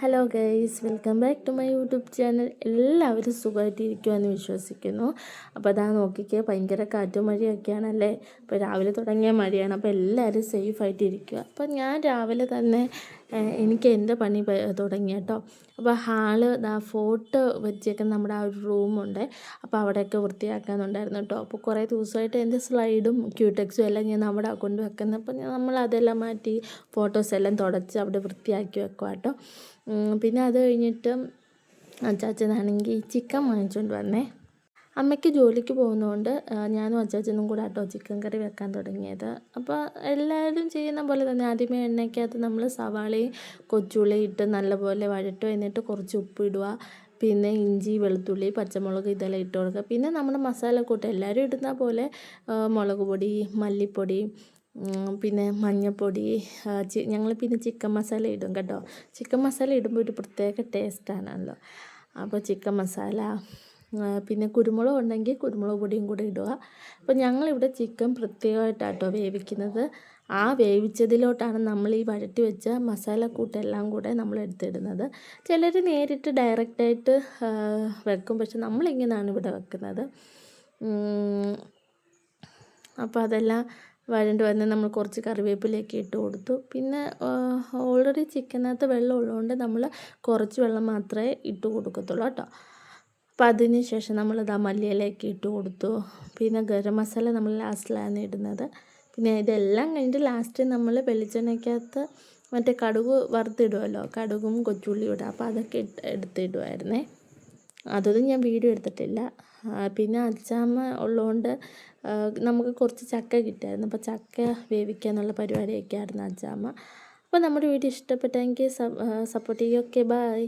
Hello guys, welcome back to my YouTube channel. എല്ലാവരും സുഖമായിട്ടിരിക്കുമെന്ന് വിശ്വസിക്കുന്നു. അപ്പോൾ അതാ നോക്കിക്കേ, ഭയങ്കര കാറ്റും മഴയൊക്കെയാണല്ലേ. അപ്പോൾ രാവിലെ തുടങ്ങിയ മഴയാണ്. അപ്പോൾ എല്ലാവരും സേഫായിട്ടിരിക്കുക. അപ്പോൾ ഞാൻ രാവിലെ തന്നെ എനിക്ക് എൻ്റെ പണി തുടങ്ങി കേട്ടോ. അപ്പോൾ ഫോട്ടോ വെച്ചേക്കുന്ന നമ്മുടെ ആ ഒരു റൂമുണ്ട്. അപ്പോൾ അവിടെയൊക്കെ വൃത്തിയാക്കാനുണ്ടായിരുന്നു കേട്ടോ. അപ്പോൾ കുറേ ദിവസമായിട്ട് എൻ്റെ സ്ലൈഡും ക്യൂടെക്സും എല്ലാം ഞാൻ അവിടെ കൊണ്ട് വെക്കുന്നത്. അപ്പോൾ നമ്മൾ അതെല്ലാം മാറ്റി ഫോട്ടോസ് എല്ലാം തുടച്ച് അവിടെ വൃത്തിയാക്കി വെക്കുക കേട്ടോ. പിന്നെ അത് കഴിഞ്ഞിട്ട് അച്ചാച്ചനാണെങ്കിൽ ചിക്കൻ വാങ്ങിച്ചുകൊണ്ട് വന്നേ. അമ്മയ്ക്ക് ജോലിക്ക് പോകുന്നതുകൊണ്ട് ഞാനും അച്ചാച്ചനും കൂടെ കേട്ടോ ചിക്കൻ കറി വെക്കാൻ തുടങ്ങിയത്. അപ്പോൾ എല്ലാവരും ചെയ്യുന്ന പോലെ തന്നെ ആദ്യമേ എണ്ണയ്ക്കകത്ത് നമ്മൾ സവാളയും കൊച്ചുള്ളിയും ഇട്ട് നല്ലപോലെ വഴറ്റുക. എന്നിട്ട് കുറച്ച് ഉപ്പിടുക, പിന്നെ ഇഞ്ചി, വെളുത്തുള്ളി, പച്ചമുളക് ഇതെല്ലാം ഇട്ട് കൊടുക്കുക. പിന്നെ നമ്മുടെ മസാലക്കൂട്ട് എല്ലാവരും ഇടുന്ന പോലെ മുളക് പൊടി, മല്ലിപ്പൊടി, പിന്നെ മഞ്ഞൾപ്പൊടി, ഞങ്ങൾ പിന്നെ ചിക്കൻ മസാല ഇടും കേട്ടോ. ചിക്കൻ മസാല ഇടുമ്പോൾ ഒരു പ്രത്യേക ടേസ്റ്റാണല്ലോ. അപ്പോൾ ചിക്കൻ മസാല, പിന്നെ കുരുമുളക് ഉണ്ടെങ്കിൽ കുരുമുളക് പൊടിയും കൂടെ ഇടുക. അപ്പോൾ ഞങ്ങളിവിടെ ചിക്കൻ പ്രത്യേകമായിട്ടാട്ടോ വേവിക്കുന്നത്. ആ വേവിച്ചതിലോട്ടാണ് നമ്മൾ ഈ വഴറ്റി വെച്ച മസാലക്കൂട്ടെല്ലാം കൂടെ നമ്മൾ എടുത്തിടുന്നത്. ചിലർ നേരിട്ട് ഡയറക്റ്റായിട്ട് വെക്കും, പക്ഷെ നമ്മളിങ്ങനെയാണ് ഇവിടെ വെക്കുന്നത്. അപ്പോൾ അതെല്ലാം വഴണ്ട് വന്ന് നമ്മൾ കുറച്ച് കറിവേപ്പിലയൊക്കെ ഇട്ട് കൊടുത്തു. പിന്നെ ഓൾറെഡി ചിക്കനകത്ത് വെള്ളം ഉള്ളതുകൊണ്ട് നമ്മൾ കുറച്ച് വെള്ളം മാത്രമേ ഇട്ട് കൊടുക്കത്തുള്ളൂ കേട്ടോ. അപ്പോൾ അതിന് ശേഷം നമ്മളിതാ മല്ലിയിലയൊക്കെ ഇട്ട് കൊടുത്തു. പിന്നെ ഗരം മസാല നമ്മൾ ലാസ്റ്റിലാണ് ഇടുന്നത്. പിന്നെ ഇതെല്ലാം കഴിഞ്ഞിട്ട് ലാസ്റ്റ് നമ്മൾ വെളിച്ചെണ്ണയ്ക്കകത്ത് മറ്റേ കടുക് വറുത്തിടുമല്ലോ, കടുകും കൊച്ചുള്ളിയും ഇടുക. അപ്പോൾ അതൊക്കെ എടുത്തിടുമായിരുന്നേ. അതൊന്നും ഞാൻ വീഡിയോ എടുത്തിട്ടില്ല. പിന്നെ അച്ചാമ്മ ഉള്ളതുകൊണ്ട് നമുക്ക് കുറച്ച് ചക്ക കിട്ടിയായിരുന്നു. അപ്പോൾ ചക്ക വേവിക്കാനുള്ള പരിപാടിയൊക്കെ ആയിരുന്നു അച്ചാമ്മ. അപ്പോൾ നമ്മുടെ വീഡിയോ ഇഷ്ടപ്പെട്ടെങ്കിൽ സപ്പോർട്ട് ചെയ്യുക. Okay, by.